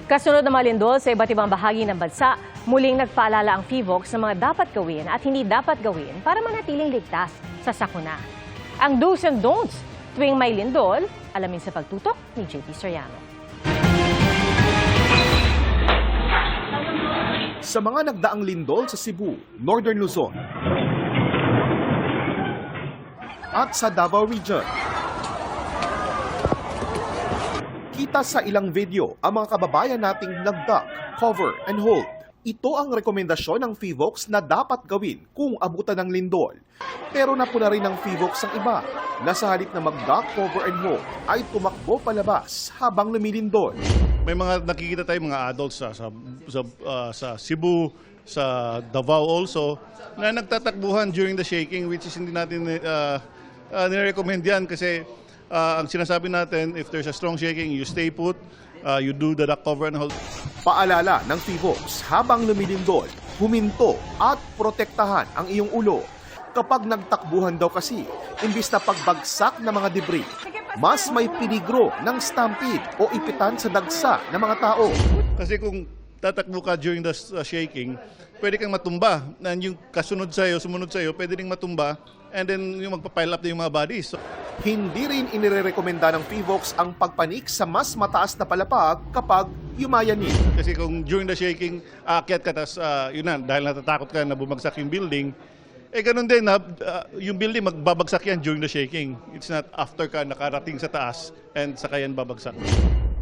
Kasunod ng mga lindol sa iba't ibang bahagi ng bansa, muling nagpaalala ang PHIVOLCS sa mga dapat gawin at hindi dapat gawin para manatiling ligtas sa sakuna. Ang do's and don'ts tuwing may lindol, alamin sa pagtutok ni JP Soriano. Sa mga nagdaang lindol sa Cebu, Northern Luzon at sa Davao Region, kita sa ilang video ang mga kababayan nating nag-duck, cover, and hold. Ito ang rekomendasyon ng PHIVOLCS na dapat gawin kung abutan ng lindol. Pero napuna rin ng PHIVOLCS ang iba na sa halip na mag-duck, cover, and hold ay tumakbo palabas habang lumilindol. May mga nakikita tayong mga adults sa Cebu, sa Davao also, na nagtatakbuhan during the shaking, which is hindi natin nire-recommend yan kasi ang sinasabi natin, if there's a strong shaking, you stay put, you do the duck, cover, and hold. Paalala ng PHIVOLCS habang lumilindol, huminto at protektahan ang iyong ulo. Kapag nagtakbuhan daw kasi, imbis na pagbagsak ng mga debris, mas may peligro ng stampede o ipitan sa dagsa ng mga tao. Kasi kung tatakbo ka during the shaking, pwede kang matumba. And yung kasunod sa'yo, sumunod sa'yo, pwede rin matumba. And then yung magpapile up na yung mga bodies. So, hindi rin inirekomenda ng PHIVOLCS ang pagpanik sa mas mataas na palapag kapag yumayanig. kasi kung during the shaking, aakyat ka, tas, yun na, dahil natatakot ka na bumagsak yung building, ganun din, yung building magbabagsak yan during the shaking. It's not after ka nakarating sa taas and saka yan babagsak.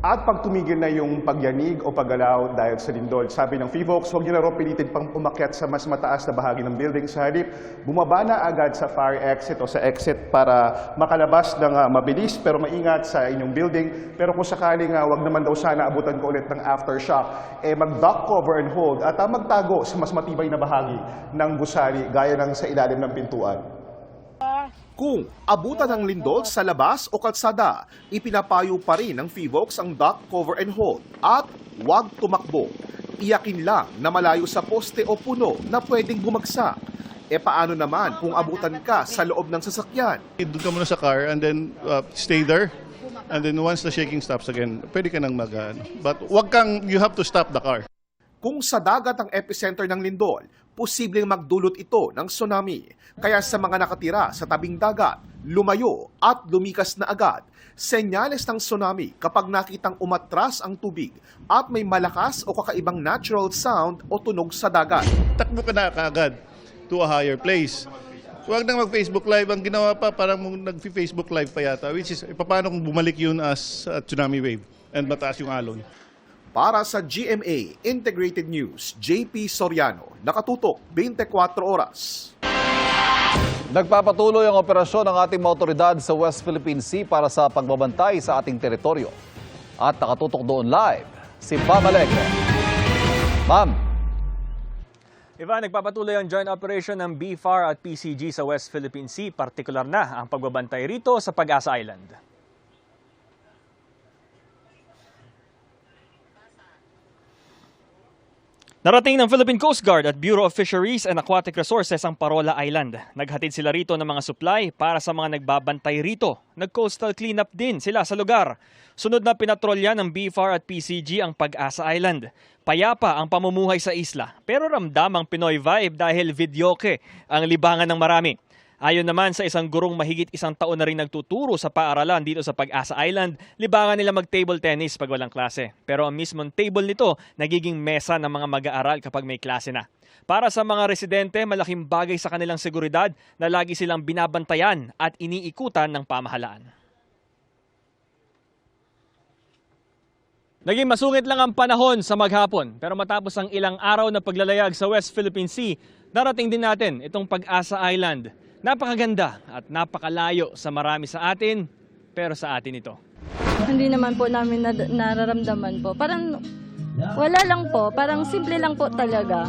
At pag tumigil na yung pagyanig o paggalaw dahil sa lindol, sabi ng PHIVOLCS, huwag niyo na raw pilitin pang umakyat sa mas mataas na bahagi ng building. Sa halip, bumaba na agad sa fire exit o sa exit para makalabas ng mabilis pero maingat sa inyong building. Pero kung sakaling huwag naman daw sana abutan ko ulit ng aftershock, mag-duck, cover, and hold at magtago sa mas matibay na bahagi ng gusali gaya ng sa ilalim ng pintuan. Kung abutan ng lindol sa labas o kalsada, ipinapayo pa rin ng PHIVOLCS ang duck, cover, and hold at huwag tumakbo. Iyakin lang na malayo sa poste o puno na pwedeng bumagsak. Paano naman kung abutan ka sa loob ng sasakyan? Doon ka muna sa car and then stay there. And then once the shaking stops again, pwede ka nang but you have to stop the car. Kung sa dagat ang epicenter ng lindol, posibleng magdulot ito ng tsunami. Kaya sa mga nakatira sa tabing dagat, lumayo at lumikas na agad. Senyales ng tsunami kapag nakitang umatras ang tubig at may malakas o kakaibang natural sound o tunog sa dagat. Takbo ka na kaagad to a higher place. Huwag nang mag-Facebook Live. Ang ginawa pa, parang nag-Facebook Live pa yata, which is, paano kung bumalik yun as tsunami wave and mataas yung alon? Para sa GMA Integrated News, JP Soriano, nakatutok 24 oras. Nagpapatuloy ang operasyon ng ating mga otoridad sa West Philippine Sea para sa pagbabantay sa ating teritoryo. At nakatutok doon live, si Pam Alegre. Ma'am. Ivan, nagpapatuloy ang joint operation ng BFAR at PCG sa West Philippine Sea. Partikular na ang pagbabantay rito sa Pag-asa Island. Narating ng Philippine Coast Guard at Bureau of Fisheries and Aquatic Resources ang Parola Island. Naghatid sila rito ng mga supply para sa mga nagbabantay rito. Nag-coastal cleanup din sila sa lugar. Sunod na pinatrolya ng BFAR at PCG ang Pag-asa Island. Payapa ang pamumuhay sa isla, pero ramdam ang Pinoy vibe dahil videoke ang libangan ng marami. Ayon naman sa isang gurong mahigit 1 taon na rin nagtuturo sa paaralan dito sa Pag-asa Island, libangan nila mag-table tennis pag walang klase. Pero ang mismong table nito, nagiging mesa ng mga mag-aaral kapag may klase na. Para sa mga residente, malaking bagay sa kanilang seguridad na lagi silang binabantayan at iniikutan ng pamahalaan. Naging masungit lang ang panahon sa maghapon, pero matapos ang ilang araw na paglalayag sa West Philippine Sea, narating din natin itong Pag-asa Island. Napakaganda at napakalayo sa marami sa atin, pero sa atin ito. Hindi naman po namin nararamdaman po. Parang wala lang po, parang simple lang po talaga.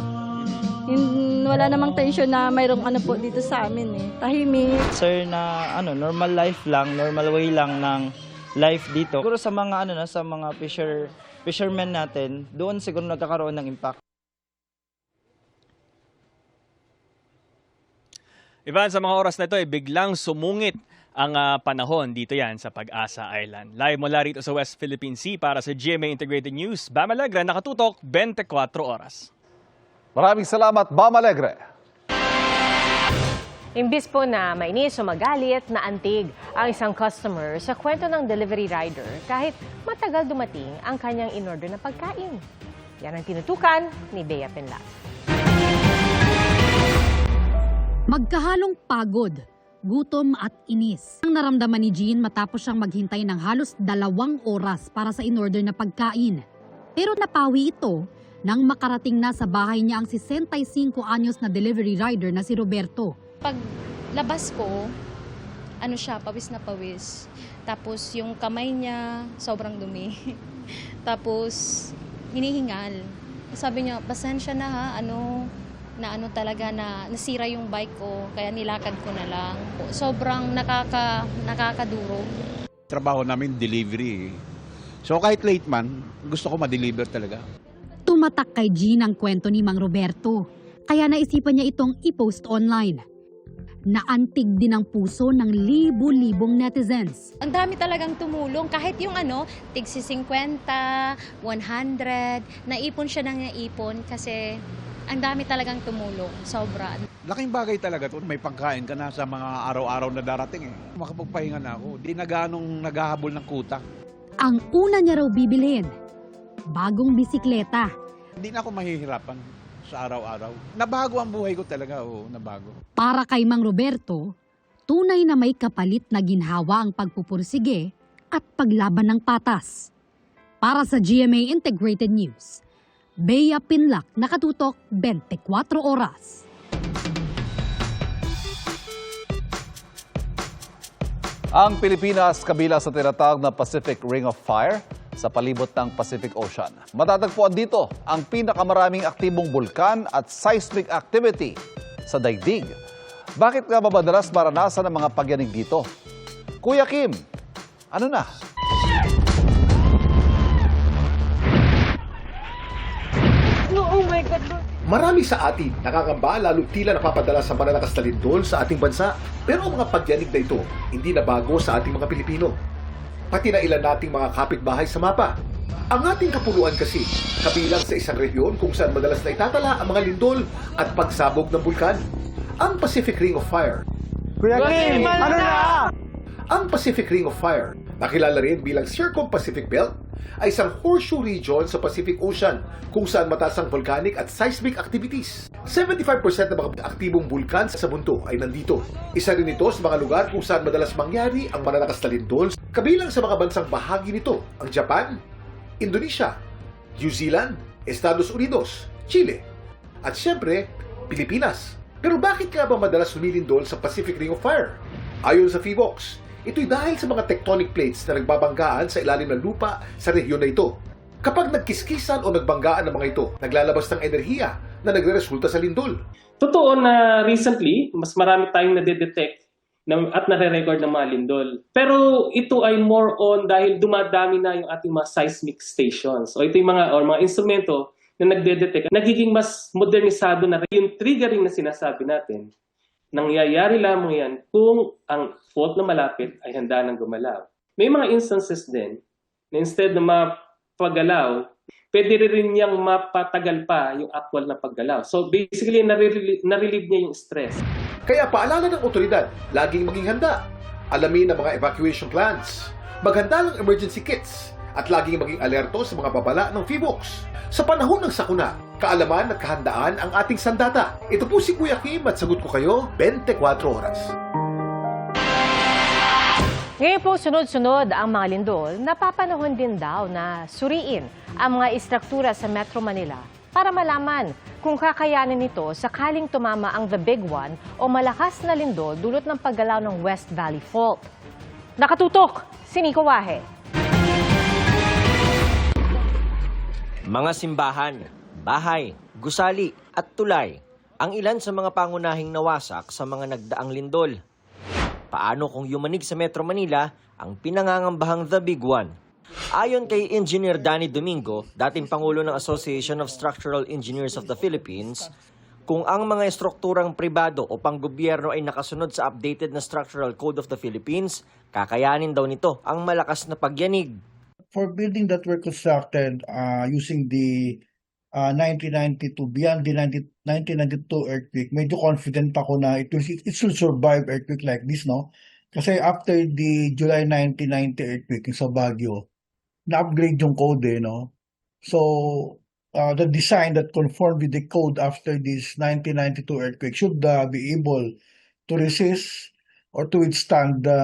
Wala namang tension na mayroong ano po dito sa amin eh. Tahimik. Sir, na normal life lang, normal way lang ng life dito. Siguro sa mga sa mga fishermen natin, doon siguro nagkakaroon ng impact. Ivan, sa mga oras na ito ay biglang sumungit ang panahon dito yan sa Pag-asa Island. Live mula rito sa West Philippine Sea para sa GMA Integrated News, Bam Alegre, nakatutok 24 oras. Maraming salamat, Bam Alegre. Imbis po na mainis o magalit, naantig ang isang customer sa kwento ng delivery rider kahit matagal dumating ang kanyang in-order na pagkain. Yan ang tinutukan ni Bea Pinlac. Magkahalong pagod, gutom at inis ang naramdaman ni Jean matapos siyang maghintay ng halos 2 oras para sa in-order na pagkain. Pero napawi ito nang makarating na sa bahay niya ang 65 anyos na delivery rider na si Roberto. Pag labas ko, pawis na pawis. Tapos yung kamay niya, sobrang dumi. Tapos hinihingal. Sabi niya, pasensya na ha, talaga na nasira yung bike ko, kaya nilakad ko na lang. Sobrang nakakaduro. Trabaho namin delivery. So kahit late man, gusto ko ma-deliver talaga. Tumatak kay Jean ang kwento ni Mang Roberto, kaya naisipan niya itong i-post online. Naantig din ang puso ng libu-libong netizens. Ang dami talagang tumulong, kahit yung tigsi 50, 100, naipon siya ng naipon kasi ang dami talagang tumulong, sobra. Laking bagay talaga ito, may pagkain ka na sa mga araw-araw na darating eh. Makapagpahinga na ako, di na ganong naghahabol ng kuta. Ang una niya raw bibilhin, bagong bisikleta. Hindi na ako mahihirapan sa araw-araw. Nabago ang buhay ko talaga, nabago. Para kay Mang Roberto, tunay na may kapalit na ginhawa ang pagpupursige at paglaban ng patas. Para sa GMA Integrated News, Bea Pinlac, nakatutok 24 oras. Ang Pilipinas kabila sa tinatawag na Pacific Ring of Fire sa palibot ng Pacific Ocean. Matatagpuan dito ang pinakamaraming aktibong bulkan at seismic activity sa daigdig. Bakit nga ba madalas maranasan ng mga pagyanig dito? Kuya Kim, ano na? Marami sa atin nakakamba lalo tila napapadala sa mananakas na lindol sa ating bansa. Pero ang mga pagyanig na ito, hindi na bago sa ating mga Pilipino. Pati na ilan nating mga kapitbahay sa mapa. Ang ating kapuluan kasi, kabilang sa isang rehiyon kung saan madalas na itatala ang mga lindol at pagsabog ng bulkan. Ang Pacific Ring of Fire. Kuya Kim, ano na? Ang Pacific Ring of Fire, nakilala rin bilang Circum-Pacific Belt, ay isang horseshoe region sa Pacific Ocean kung saan mataas ang volcanic at seismic activities. 75% ng mga aktibong bulkan sa mundo ay nandito. Isa rin ito sa mga lugar kung saan madalas mangyari ang mananakas na lindol, kabilang sa mga bansang bahagi nito ang Japan, Indonesia, New Zealand, Estados Unidos, Chile, at siyempre, Pilipinas. Pero bakit nga ba madalas lumilindol sa Pacific Ring of Fire? Ayon sa PHIVOX, ito'y dahil sa mga tectonic plates na nagbabanggaan sa ilalim ng lupa sa rehiyon na ito. Kapag nagkiskisan o nagbanggaan ng mga ito, naglalabas ng enerhiya na nagre-resulta sa lindol. Totoo na recently, mas marami tayong nade-detect at nare-record ng mga lindol. Pero ito ay more on dahil dumadami na yung ating mga seismic stations. O ito yung mga instrumento na nagde-detect. Nagiging mas modernisado na yung triggering na sinasabi natin. Nangyayari lamang yan kung ang fault na malapit ay handa ng gumalaw. May mga instances din na instead na mapagalaw, pwede rin niyang mapatagal pa yung actual na paggalaw. So basically, narelieve niya yung stress. Kaya paalala ng otoridad, laging maging handa. Alamin ang mga evacuation plans. Maghanda ng emergency kits. At laging maging alerto sa mga babala ng PHIVOX. Sa panahon ng sakuna, kaalaman at kahandaan ang ating sandata. Ito po si Kuya Kim at sagot ko kayo 24 oras. Ngayon po sunod-sunod ang mga lindol, napapanahon din daw na suriin ang mga istruktura sa Metro Manila para malaman kung kakayanin nito sakaling tumama ang The Big One o malakas na lindol dulot ng paggalaw ng West Valley Fault. Nakatutok, si Nico Wahe. Mga simbahan, bahay, gusali at tulay ang ilan sa mga pangunahing nawasak sa mga nagdaang lindol. Paano kung yumanig sa Metro Manila ang pinangangambahang The Big One? Ayon kay Engineer Danny Domingo, dating Pangulo ng Association of Structural Engineers of the Philippines, Kung ang mga estrukturang pribado o panggobyerno ay nakasunod sa updated na Structural Code of the Philippines, kakayanin daw nito ang malakas na pagyanig. For building that were constructed using the 1992, beyond the 1992 earthquake, medyo confident ako na it should survive earthquake like this, no? Kasi after the July 1990 earthquake sa Baguio, na-upgrade yung code, no? So, the design that conformed with the code after this 1992 earthquake should be able to resist or to withstand the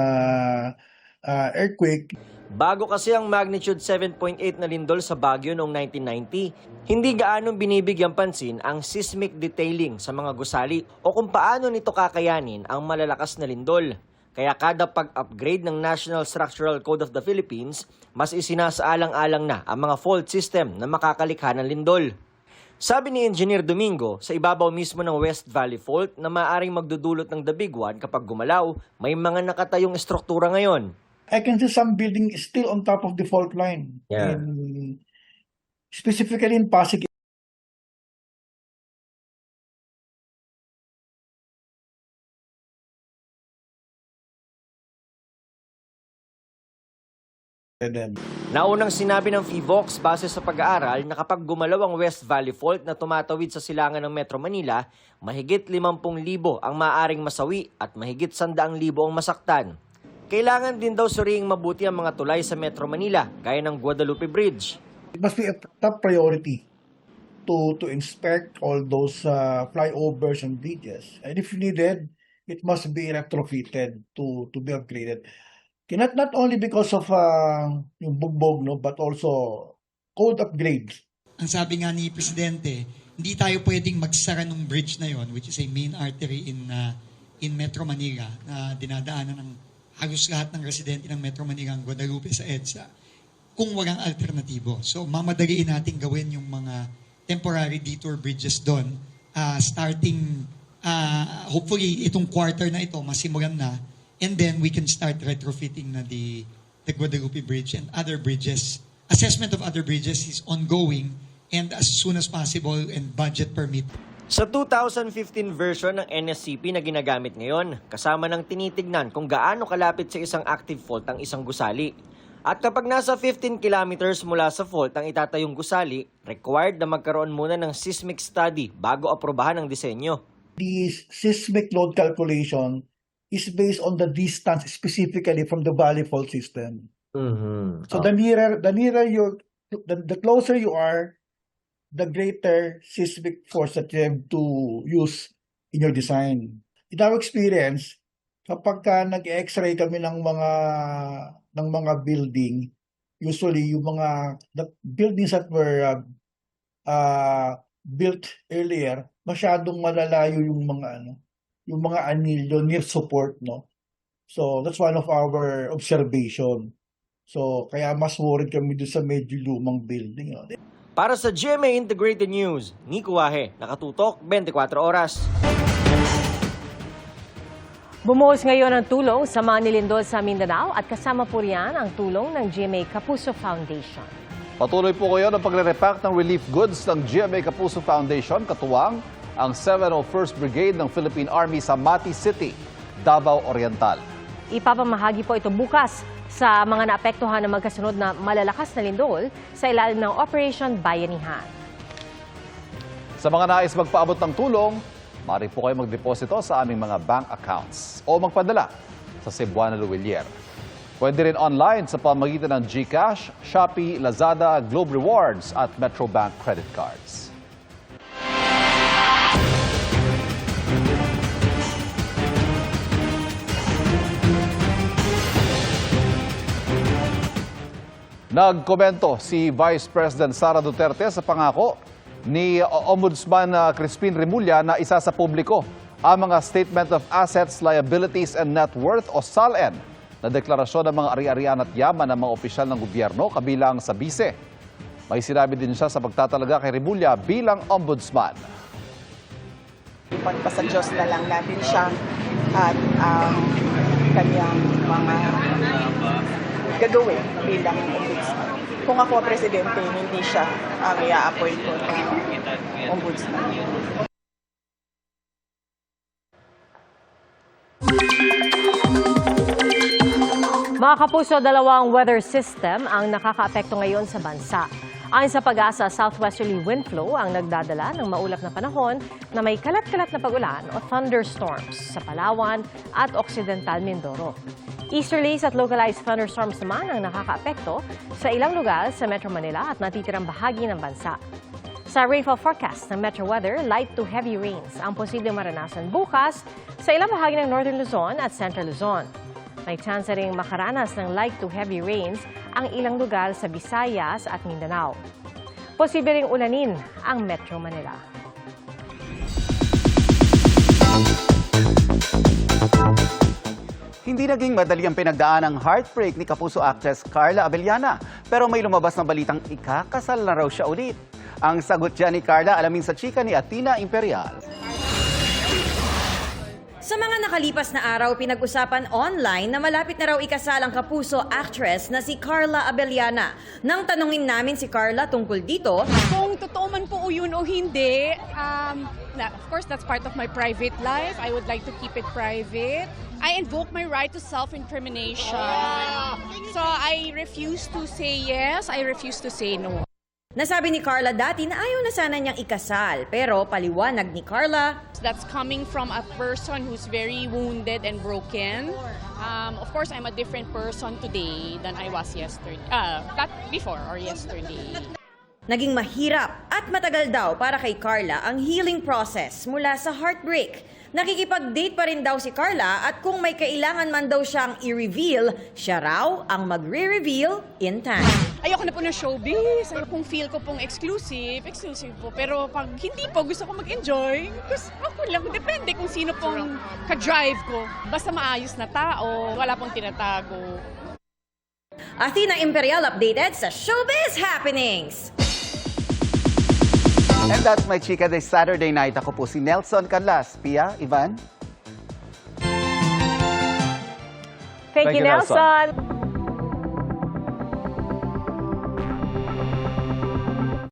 earthquake. Bago kasi ang magnitude 7.8 na lindol sa Baguio noong 1990, hindi gaanong binibigyang pansin ang seismic detailing sa mga gusali o kung paano nito kakayanin ang malalakas na lindol. Kaya kada pag-upgrade ng National Structural Code of the Philippines, mas isinasaalang-alang na ang mga fault system na makakalikha ng lindol. Sabi ni Engineer Domingo, sa ibabaw mismo ng West Valley Fault na maaaring magdudulot ng the big one kapag gumalaw, may mga nakatayong estruktura ngayon. I can see some building still on top of the fault line. Yeah. Specifically in Pasig. Naunang sinabi ng PHIVOLCS base sa pag-aaral na kapag gumalaw ang West Valley Fault na tumatawid sa silangan ng Metro Manila, mahigit 50,000 ang maaaring masawi at mahigit 100,000 ang masaktan. Kailangan din daw suriing mabuti ang mga tulay sa Metro Manila, gaya ng Guadalupe Bridge. It must be a top priority to inspect all those flyovers and bridges. And if needed, it must be retrofitted to be upgraded. Not only because of yung bugbog, no, but also code upgrades. Ang sabi nga ni Presidente, hindi tayo pwedeng magsara ng bridge na yon, which is a main artery in Metro Manila na dinadaanan ng halos lahat ng residente ng Metro Manila ang Guadalupe sa EDSA kung walang alternatibo. So mamadaliin natin gawin yung mga temporary detour bridges doon starting hopefully itong quarter na ito masimulan na. And then we can start retrofitting na the Guadalupe Bridge and other bridges. Assessment of other bridges is ongoing and as soon as possible and budget permit. Sa 2015 version ng NSCP na ginagamit ngayon, kasama ng tinitignan kung gaano kalapit sa isang active fault ang isang gusali. At kapag nasa 15 kilometers mula sa fault ang itatayong gusali, required na magkaroon muna ng seismic study bago aprobahan ang disenyo. The seismic load calculation is based on the distance specifically from the valley fault system. So the closer you are, the greater seismic force that you have to use in your design. In our experience, kapag nag-X-ray kami ng mga building, usually yung the buildings that were built earlier, masyadong malalayo yung mga anilyo near support, no? So that's one of our observation. So kaya mas worried kami doon sa medyo lumang building, no? Para sa GMA Integrated News, Nico Wahe, nakatutok 24 oras. Bumuhos ngayon ang tulong sa mga nilindol sa Mindanao at kasama po riyan ang tulong ng GMA Kapuso Foundation. Patuloy po kayo ng pagre-repack ng relief goods ng GMA Kapuso Foundation, katuwang ang 701st Brigade ng Philippine Army sa Mati City, Davao Oriental. Ipapamahagi po ito bukas sa mga naapektuhan ng magkasunod na malalakas na lindol sa ilalim ng Operation Bayanihan. Sa mga nais magpaabot ng tulong, maaari po kayo magdeposito sa aming mga bank accounts o magpadala sa Cebuana Luwilier. Pwede rin online sa pamamagitan ng GCash, Shopee, Lazada, Globe Rewards at Metrobank credit cards. Nagkomento si Vice President Sara Duterte sa pangako ni Ombudsman Crispin Remulla na isa sa publiko ang mga Statement of Assets, Liabilities and Net Worth o SALN na deklarasyon ng mga ari-arian at yaman ng mga opisyal ng gobyerno kabilang sa bise. May sinabi din siya sa pagtatalaga kay Remulla bilang ombudsman. Ipagpasa Diyos na lang natin siya at kanyang mga gagawin bilang ombudsman. Kung ako presidente, hindi siya ang i-appoint ko na ombudsman. Mga kapuso, dalawang weather system ang nakakaapekto ngayon sa bansa. Ayon sa Pag-asa, southwesterly wind flow ang nagdadala ng maulap na panahon na may kalat-kalat na pag-ulan o thunderstorms sa Palawan at Occidental Mindoro. Easterlies at localized thunderstorms naman ang nakakaapekto sa ilang lugar sa Metro Manila at natitirang bahagi ng bansa. Sa rainfall forecast ng Metro Weather, light to heavy rains ang posibleng maranasan bukas sa ilang bahagi ng Northern Luzon at Central Luzon. May chance ring makaranas ng light to heavy rains ang ilang lugar sa Visayas at Mindanao. Posible ring ulanin ang Metro Manila. Hindi naging madali ang pinagdaan ng heartbreak ni kapuso actress Carla Abellana. Pero may lumabas na balitang ikakasal na raw siya ulit. Ang sagot dyan ni Carla, alamin sa chika ni Athena Imperial. Sa mga nakalipas na araw, pinag-usapan online na malapit na raw ikasal ang kapuso actress na si Carla Abellana. Nang tanungin namin si Carla tungkol dito, kung totoo man po yun o hindi, of course that's part of my private life. I would like to keep it private. I invoke my right to self-incrimination. So I refuse to say yes, I refuse to say no. nasabi ni Carla dati na ayaw na sana niyang ikasal. Pero paliwanag ni Carla, that's coming from a person who's very wounded and broken. Of course, I'm a different person today than I was yesterday. Not before or yesterday. naging mahirap at matagal daw para kay Carla ang healing process mula sa heartbreak. Nakikipag-date pa rin daw si Carla at kung may kailangan man daw siyang i-reveal, siya raw ang magre-reveal in time. Ayoko na po ng showbiz. Kung feel ko pong exclusive po. Pero pag hindi po, gusto ko mag-enjoy. Kasi ako lang, depende kung sino pong ka-drive ko. Basta maayos na tao, wala pong tinatago. Athena Imperial updated sa Showbiz Happenings! And that's my chika this Saturday night. Ako po si Nelson Canlas. Pia, Ivan? Thank you, Nelson.